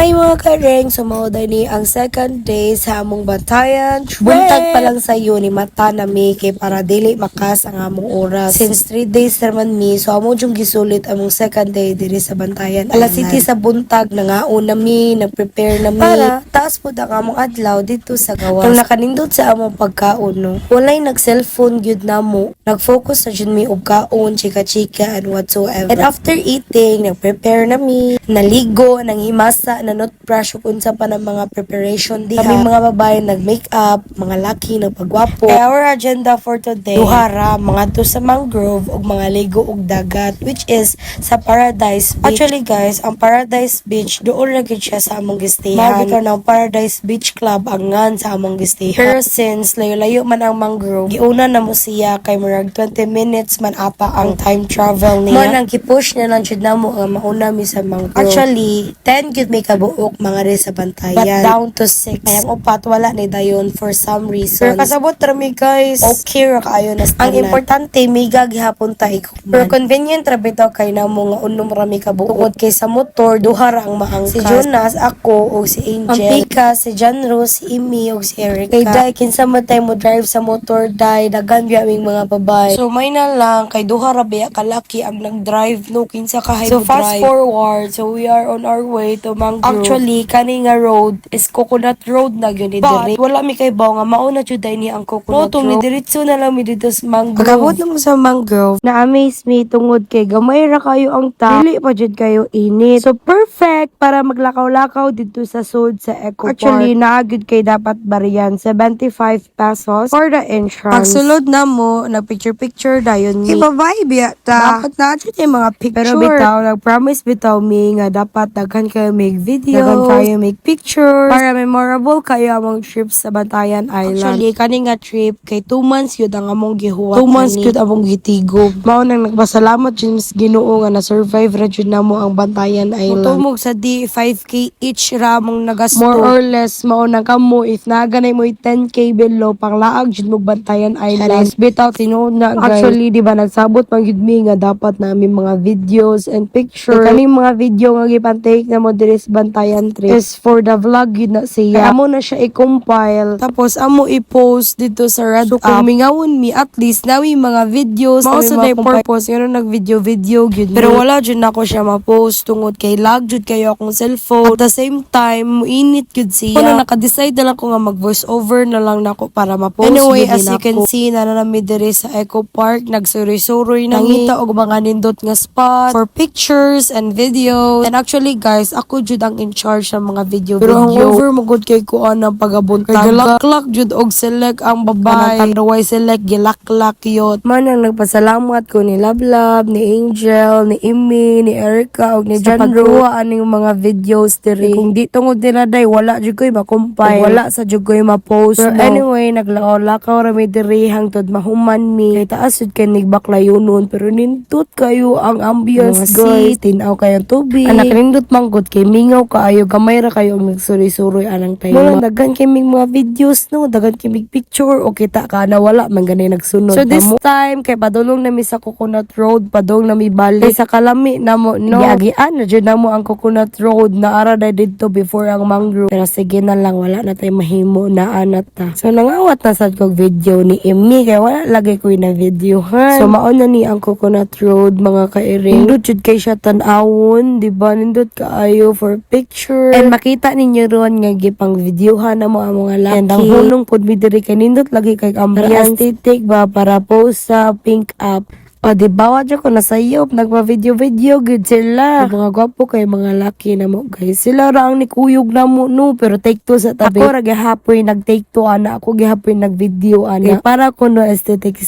Hi mga kareng, sumauday ni ang second day sa among bantayan. Buntag pa lang sa iyo ni mata na mi kay para dili makas ang among oras. Since 3 days naman mi, so amo jung gisulit among second day diri sa bantayan. Alas 7 sa buntag nangaon na mi, nagprepare na mi para taas pud ang among adlaw dito sa gawas. Kung nakanindot sa among pagkaon no, walay nag-cellphone gyud namo. Nag-focus sa jud mi og kaon, chika-chika and whatsoever. And after eating, nag-prepare na mi, naligo, nanghimasa, nanot brush ug unsa pa ng mga preparation diha. Kami mga babae nag-makeup, mga laki nagpagwapo. Kaya our agenda for today, duhara mga to sa mangrove ug mga ligo ug dagat, which is sa Paradise Beach. Actually guys, ang Paradise Beach doon ra gid siya sa among gistayan. Mabika ng Paradise Beach Club ang ngan sa among gistayan. Pero since layo-layo man ang mangrove, giuna na mo siya kay murag 20 minutes man ata ang time travel niya. Man ang kipush niya lang jud namo nga mauna mi sa mangrove. Actually 10 gyud may kabuok mga rin sa bantayan. But down to 6. Kaya ang upat wala ni dayon for some reason. Pero kasabot rami guys. Okay ra kaayo na ang importante miga gihapon ta ikuman. Pero convenient ra bitaw kay namo nga unom rami kabuok kay sa motor duha ra ang maangkas. Si Jonas, ako ug si Angel. Ang pika si John Rose, si Imi ug si Erica. Kay dai kinsa man tay mo drive sa motor dai dagan biya aming mga babae. So may na lang kay duha ra biya kalaki ang nag-drive no kinsa ka hay so fast forward. So we are on our way to Mangrove. Actually kani nga road is Coconut Road na gyud ni diri. Wala mi kay baw nga mauna jud ni ang Coconut Road. Mi diretso na lang mi dito sa Mangrove. Pagabot na mo sa Mangrove, na-amaze mi tungod kay gamay ra kayo ang dili pa jud kayo init. So perfect para maglakaw-lakaw dito sa sud sa Eco Park. Actually naagid kay dapat bariyan 75 pesos for the entrance. Pagsulod na mo, nag-picture dayon mi. Iba-vibe yata. Dapat na jud yung mga picture. Pero bitaw, nag-promise bitaw mi nga dapat daghan kayo make video, daghan kayo make pictures para memorable kayo among trip sa Bantayan Island. Actually, kani nga trip kay 2 months yun ang among gihuwat. 2 months yun among gitigob. Mao nang nagpasalamat yun sa Ginoo nga na-survive ra jud namo ang Bantayan Island. Mutumog sa di 5K each ra among nagasto. More or less, mao nang kamo if naganay mo 10K below panglaag jud mo Bantayan Island. Bitaw tinuod na guys. Actually, di ba nagsabot pang yun mi nga dapat namin mga videos and pictures. Kani mga video nga gipantake na mo diri sa Bantayan trip is for the vlog yun na siya. Amo na siya i-compile. Tapos amo i-post dito sa Red so, kung mingawon mi at least nawi mga videos. Mao sa day purpose nga nag-video yun. Pero wala jud na ako siya ma-post tungod kay lag jud kayo akong cellphone. At the same time, muinit jud siya. Kuno naka-decide na lang ko nga mag-voice over na lang nako para ma-post. Anyway, as you can see, nanami diri sa Eco Park. Nagsuroy-suroy na ngita og mga nindot nga spot for pictures and videos. And actually guys, ako jud ang in charge sa mga video. Pero ang over magud kay kuan ang pagabuntag. Gilaklak jud og select ang babae. Kanaway select gilaklak yot. Man ang nagpasalamat ko ni Lablab, ni Angel, ni Imi, ni Erica og ni John Rose aning mga videos diri. Kung di tungod nila day wala jud koy makumpay. Wala sa jud koy ma-post. Pero anyway, naglakaw-lakaw ra mi diri hangtod mahuman mi. Kay taas jud kay nigbaklayonon pero nindot kayo ang ambience guys. Tinaw kayo tubig. Anak nindot manggod kay mingaw kaayo gamay ra kayo ang nagsuri-suroy anang tayo. Mula daghan kaming mga videos no, daghan kaming picture o kita ka na wala man ganay nagsunod. So this time kay padulong nami sa Coconut Road, padong nami balik kay sa Kalami namo no. Giagian na jud namo ang Coconut Road na ara didto before ang Mangrove. Pero sige na lang wala na tay mahimo na anat ta. So nangawat na sad kog video ni Emmy kay wala lagi ko na videohan. So mao na ni ang Coconut Road mga kairing. Nindot jud kay siya tan-awon, di ba? Nindot kaayo for picture. And makita ninyo ron nga gipang videohan na mo ang mga laki. And ang hulong pod mi diri kay nindot lagi kay ambiance aesthetic ba para post sa pink up. O di ba wadyo ko nasayop nagpa-video good sila. Mga gwapo kay mga laki na mo guys. Sila ra ang nikuyog na mo no pero take two sa tabi. Ako ra gihapoy nag-take two ana ako gihapoy nag-video ana. Kay para ko no aesthetic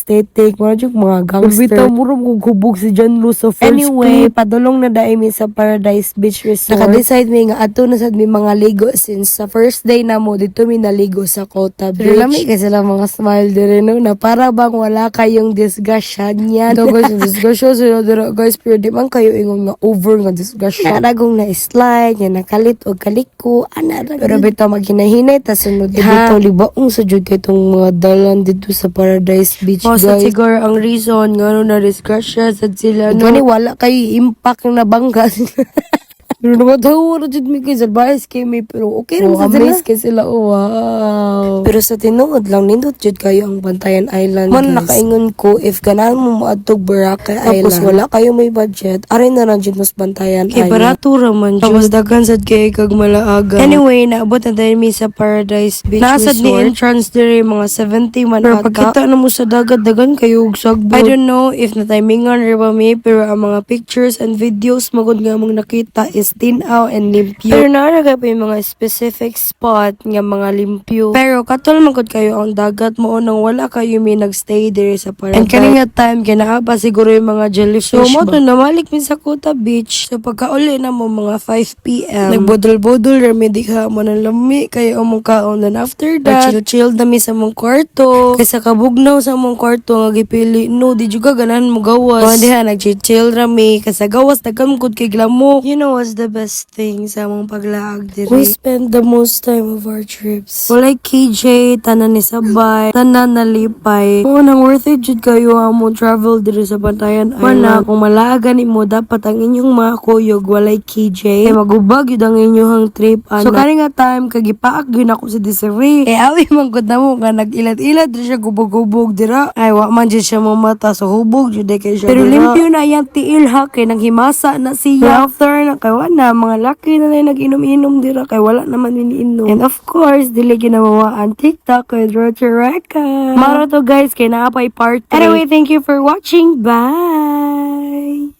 mga gangster. Bitaw murong kog hubog si John Rose so anyway, padulong na dai mi sa Paradise Beach Resort. Naka-decide mi nga ato na sad mi mga ligo since sa first day na mo dito mi naligo sa Kota Beach. Pero lami kay sila mga smile dire no na para bang wala kayong disgustion yan. Guys, discussion sila dira guys pero di man kayo ingon nga over nga discussion. Naragong na slide nga nakalit o kaliko ana ra. Pero bitaw maghinahinay ta sunod dito libaong sa jud kay tong mga dalan dito sa Paradise Beach guys. Siguro ang reason nga na discussion sad sila no. Gani wala kay impact na bangga. Pero namatawa na dyan mi kay Zalbayas kay may pero okay naman sa sila. Kay sila, oh, wow. Pero sa tinuod lang, nindot jud kayo ang Bantayan Island, man, nakaingon ko, if ganahan mo maadtog Boracay Island, tapos wala kayo may budget, aray na lang dyan mas Bantayan Island. Kay barato raman dyan. Tapos daghan sad kay kag malaaga. Anyway, naabot na tayo mi sa Paradise Beach Resort. Nasad ni entrance dire mga 70 man. Pero pagkita na mo sa dagat, dagan kayo og sagbot. I don't know if natimingan rin ba mi, pero ang mga pictures and videos magod nga mong nakita is tinaw and limpyo. Pero naaragay pa yung mga specific spot nga mga limpyo. Pero katol magod kayo ang dagat mo nang wala kayo may nagstay dire sa Paradise. And kaninga time kinaaba siguro yung mga jellyfish. So mo to namalik min sa Kuta Beach. So pagkauli na mo mga 5 p.m. nagbodol-bodol remedy ka mo ng lami kayo among kaon. Then after that, chill dami sa mong kwarto. Kaysa kabugnaw sa mong kwarto nga gipili. No, di juga ganahan mo gawas. O diha nag-chill rami. Kaysa gawas tagamkod kay glamok. You know what's the best thing sa mong paglaag diri? We spend the most time of our trips. Walay KJ, tanan ni sabay, tanan nalipay. Kung nang worth it jud kayo among travel diri sa Bantayan Island. Mana, kung malaagan mo dapat ang inyong mga kuyog walay KJ. Kay magubag yun ang inyong trip. So kani nga time kagipaak yun ako si Desiree. Awi man gud namo nga nag-ilat-ilat diri siya gubog-gubog dira. Ay wa man jud siya mamata so hubog jud kay siya. Pero limpyo na yang tiil ha kay nanghimasa na siya. After na kay wala mga laki na nag-inom-inom dira kay wala naman iniinom. And of course dili ginamawaan TikTok with Roger Reka. Maro to guys kay naapay part 3. Anyway, thank you for watching. Bye.